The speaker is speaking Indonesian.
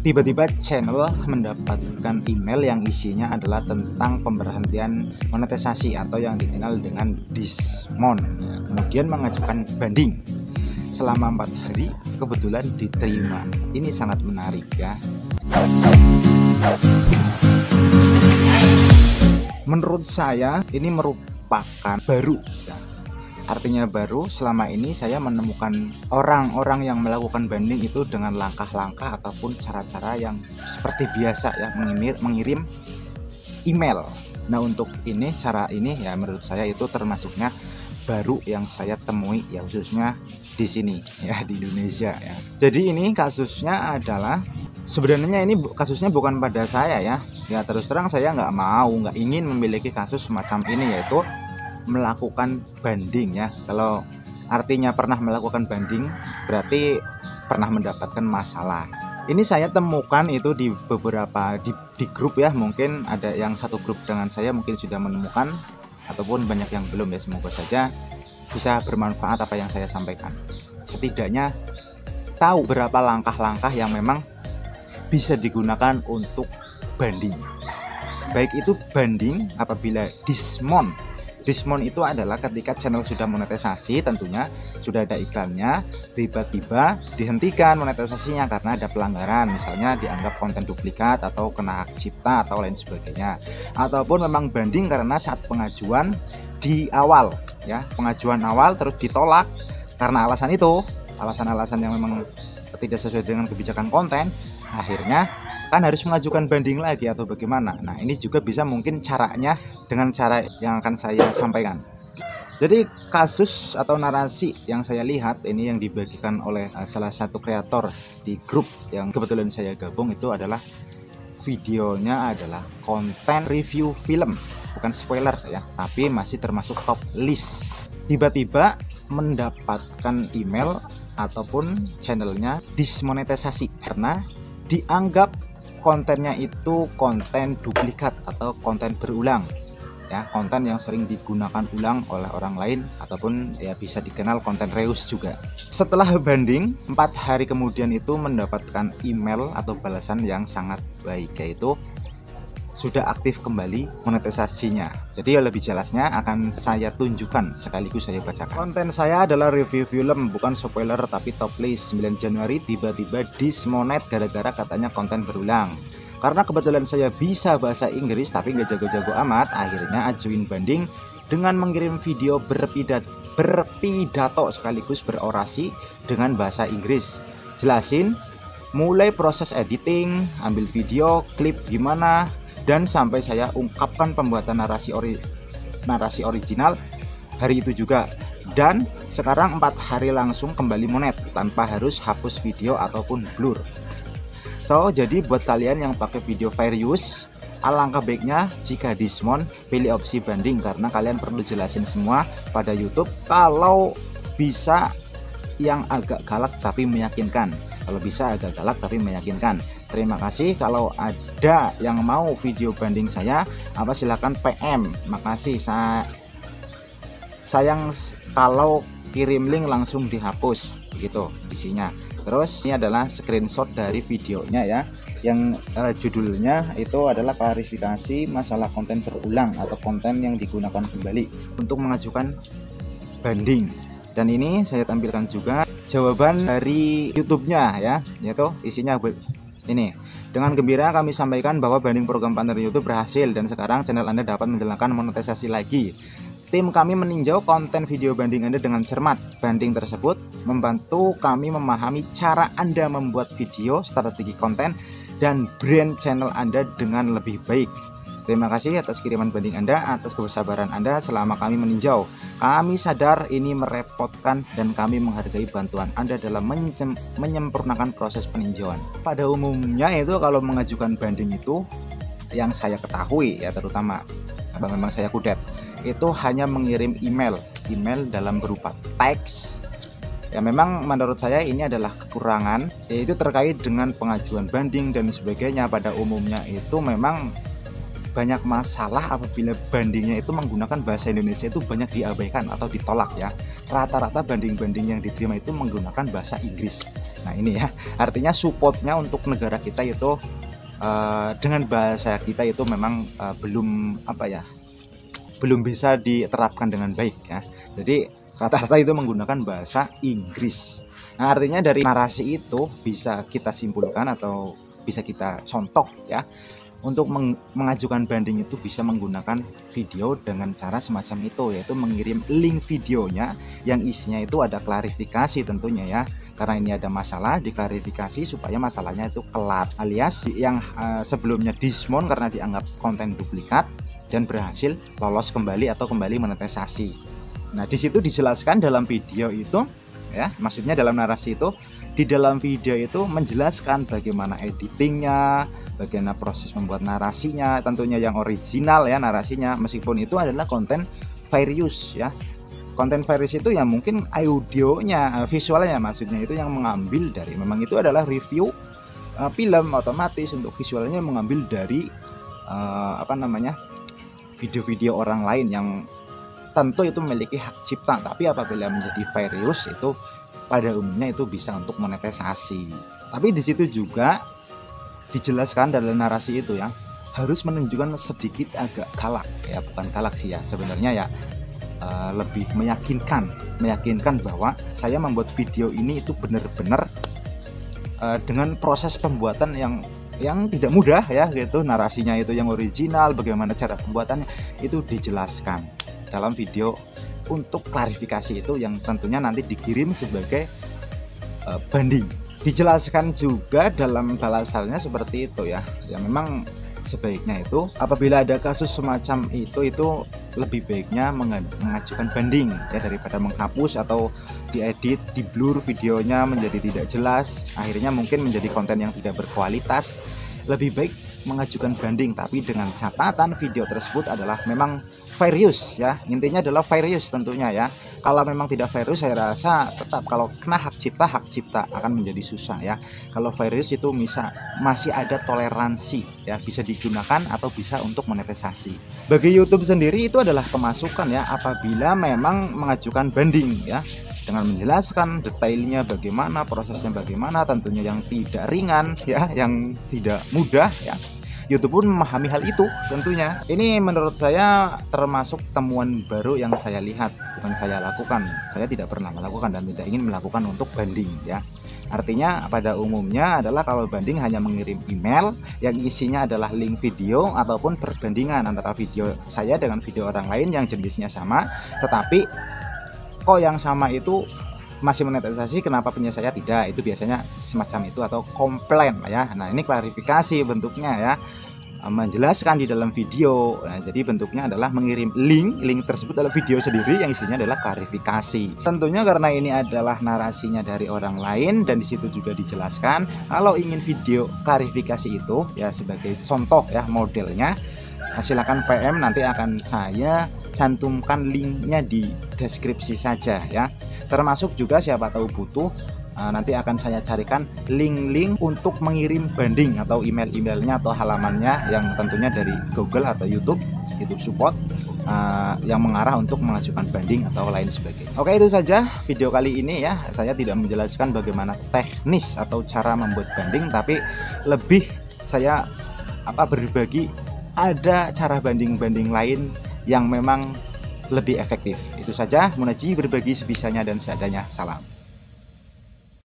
tiba-tiba channel mendapatkan email yang isinya adalah tentang pemberhentian monetisasi atau yang dikenal dengan Dismon. Kemudian mengajukan banding selama 4 hari, kebetulan diterima. Ini sangat menarik ya. Menurut saya ini merupakan baru ya. Artinya baru, selama ini saya menemukan orang-orang yang melakukan banding itu dengan langkah-langkah ataupun cara-cara yang seperti biasa ya, mengirim email. Nah, untuk ini cara ini ya menurut saya itu termasuknya baru yang saya temui ya, khususnya di sini ya, di Indonesia ya. Jadi ini kasusnya adalah, sebenarnya ini kasusnya bukan pada saya ya. Ya terus terang saya nggak ingin memiliki kasus semacam ini, yaitu melakukan banding ya. Kalau artinya pernah melakukan banding berarti pernah mendapatkan masalah. Ini saya temukan itu di beberapa di grup ya, mungkin ada yang satu grup dengan saya mungkin sudah menemukan, ataupun banyak yang belum ya. Semoga saja bisa bermanfaat apa yang saya sampaikan. Setidaknya tahu berapa langkah-langkah yang memang bisa digunakan untuk banding. Baik itu banding apabila Dismon. Dismon itu adalah ketika channel sudah monetisasi, tentunya sudah ada iklannya, tiba-tiba dihentikan monetisasinya karena ada pelanggaran, misalnya dianggap konten duplikat atau kena hak cipta atau lain sebagainya. Ataupun memang banding karena saat pengajuan di awal ya, pengajuan awal terus ditolak karena alasan itu, alasan-alasan yang memang tidak sesuai dengan kebijakan konten, akhirnya kan harus mengajukan banding lagi atau bagaimana. Nah, ini juga bisa mungkin caranya dengan cara yang akan saya sampaikan. Jadi kasus atau narasi yang saya lihat ini yang dibagikan oleh salah satu kreator di grup yang kebetulan saya gabung, itu adalah videonya adalah konten review film, bukan spoiler ya, tapi masih termasuk top list. Tiba-tiba mendapatkan email ataupun channelnya dismonetisasi karena dianggap kontennya itu konten duplikat atau konten berulang ya, konten yang sering digunakan ulang oleh orang lain, ataupun ya bisa dikenal konten reus juga. Setelah banding 4 hari kemudian itu mendapatkan email atau balasan yang sangat baik, yaitu sudah aktif kembali monetisasinya. Jadi lebih jelasnya akan saya tunjukkan sekaligus saya bacakan. Konten saya adalah review film, bukan spoiler tapi top list. 9 Januari tiba-tiba dismonet gara-gara katanya konten berulang. Karena kebetulan saya bisa bahasa Inggris tapi nggak jago-jago amat, akhirnya ajuin banding dengan mengirim video berpidato sekaligus berorasi dengan bahasa Inggris. Jelasin mulai proses editing, ambil video, klip gimana, dan sampai saya ungkapkan pembuatan narasi original hari itu juga. Dan sekarang 4 hari langsung kembali monet tanpa harus hapus video ataupun blur. So jadi buat kalian yang pakai video fair use, alangkah baiknya jika Dismon pilih opsi banding, karena kalian perlu jelasin semua pada YouTube. Kalau bisa yang agak galak tapi meyakinkan, kalau bisa agak galak tapi meyakinkan. Terima kasih. Kalau ada yang mau video banding saya, silahkan PM. Makasih. Sayang kalau kirim link langsung dihapus begitu isinya. Terus ini adalah screenshot dari videonya ya, yang judulnya itu adalah klarifikasi masalah konten berulang atau konten yang digunakan kembali untuk mengajukan banding. Dan ini saya tampilkan juga jawaban dari YouTube-nya ya, yaitu isinya ini. Dengan gembira kami sampaikan bahwa banding program partner YouTube berhasil dan sekarang channel Anda dapat menjalankan monetisasi lagi. Tim kami meninjau konten video banding Anda dengan cermat. Banding tersebut membantu kami memahami cara Anda membuat video, strategi konten, dan brand channel Anda dengan lebih baik. Terima kasih atas kiriman banding Anda, atas kesabaran Anda selama kami meninjau. Kami sadar ini merepotkan dan kami menghargai bantuan Anda dalam menyempurnakan proses peninjauan. Pada umumnya itu kalau mengajukan banding itu, yang saya ketahui ya, terutama memang saya kudet, itu hanya mengirim email dalam berupa teks. Ya memang menurut saya ini adalah kekurangan, yaitu terkait dengan pengajuan banding dan sebagainya. Pada umumnya itu memang banyak masalah apabila bandingnya itu menggunakan bahasa Indonesia, itu banyak diabaikan atau ditolak ya. Rata-rata banding-banding yang diterima itu menggunakan bahasa Inggris. Nah ini ya, artinya supportnya untuk negara kita itu dengan bahasa kita itu memang belum belum bisa diterapkan dengan baik ya. Jadi rata-rata itu menggunakan bahasa Inggris. Nah, artinya dari narasi itu bisa kita simpulkan atau bisa kita contoh ya, untuk mengajukan banding itu bisa menggunakan video dengan cara semacam itu, yaitu mengirim link videonya yang isinya itu ada klarifikasi tentunya ya, karena ini ada masalah, diklarifikasi supaya masalahnya itu kelar, alias yang sebelumnya dismount karena dianggap konten duplikat dan berhasil lolos kembali atau kembali monetisasi. Nah di situ dijelaskan dalam video itu ya, maksudnya dalam narasi itu, di dalam video itu menjelaskan bagaimana editingnya, bagaimana proses membuat narasinya, tentunya yang original ya narasinya, meskipun itu adalah konten fair use ya. Konten fair use itu ya mungkin audionya, visualnya maksudnya itu yang mengambil dari, memang itu adalah review film, otomatis untuk visualnya mengambil dari video-video orang lain yang tentu itu memiliki hak cipta, tapi apabila menjadi fair use itu pada umumnya itu bisa untuk monetisasi. Tapi di situ juga dijelaskan dalam narasi itu ya, harus menunjukkan sedikit agak galak ya, bukan galak sih ya sebenarnya ya, lebih meyakinkan bahwa saya membuat video ini itu benar-benar dengan proses pembuatan yang tidak mudah ya gitu, narasinya itu yang original, bagaimana cara pembuatannya itu dijelaskan dalam video untuk klarifikasi itu yang tentunya nanti dikirim sebagai banding. Dijelaskan juga dalam balasannya seperti itu ya, memang sebaiknya itu apabila ada kasus semacam itu lebih baiknya mengajukan banding ya, daripada menghapus atau diedit, di blur videonya menjadi tidak jelas, akhirnya mungkin menjadi konten yang tidak berkualitas. Lebih baik mengajukan banding, tapi dengan catatan video tersebut adalah memang fair use ya, intinya adalah fair use tentunya ya. Kalau memang tidak fair use, saya rasa tetap kalau kena hak cipta akan menjadi susah ya. Kalau fair use itu masih ada toleransi ya, bisa digunakan atau bisa untuk monetisasi. Bagi YouTube sendiri itu adalah kemasukan ya, apabila memang mengajukan banding ya, dengan menjelaskan detailnya bagaimana, prosesnya bagaimana, tentunya yang tidak ringan ya, yang tidak mudah ya. YouTube pun memahami hal itu tentunya. Ini menurut saya termasuk temuan baru yang saya lihat, bukan saya lakukan. Saya tidak pernah melakukan dan tidak ingin melakukan untuk banding ya. Artinya pada umumnya adalah kalau banding hanya mengirim email yang isinya adalah link video ataupun perbandingan antara video saya dengan video orang lain yang jenisnya sama, tetapi kok yang sama itu masih monetisasi, kenapa punya saya tidak? Itu biasanya semacam itu, atau komplain ya. Nah ini klarifikasi bentuknya ya, menjelaskan di dalam video. Nah jadi bentuknya adalah mengirim link tersebut adalah video sendiri yang isinya adalah klarifikasi. Tentunya karena ini adalah narasinya dari orang lain dan disitu juga dijelaskan kalau ingin video klarifikasi itu ya, sebagai contoh ya modelnya, silakan PM, nanti akan saya cantumkan linknya di deskripsi saja ya. Termasuk juga siapa tahu butuh, nanti akan saya carikan link-link untuk mengirim banding atau emailnya atau halamannya yang tentunya dari Google atau YouTube support yang mengarah untuk mengajukan banding atau lain sebagainya. Oke, itu saja video kali ini ya. Saya tidak menjelaskan bagaimana teknis atau cara membuat banding, tapi lebih saya berbagi ada cara banding-banding lain yang memang lebih efektif. Itu saja, Munaji berbagi sebisanya dan seadanya. Salam.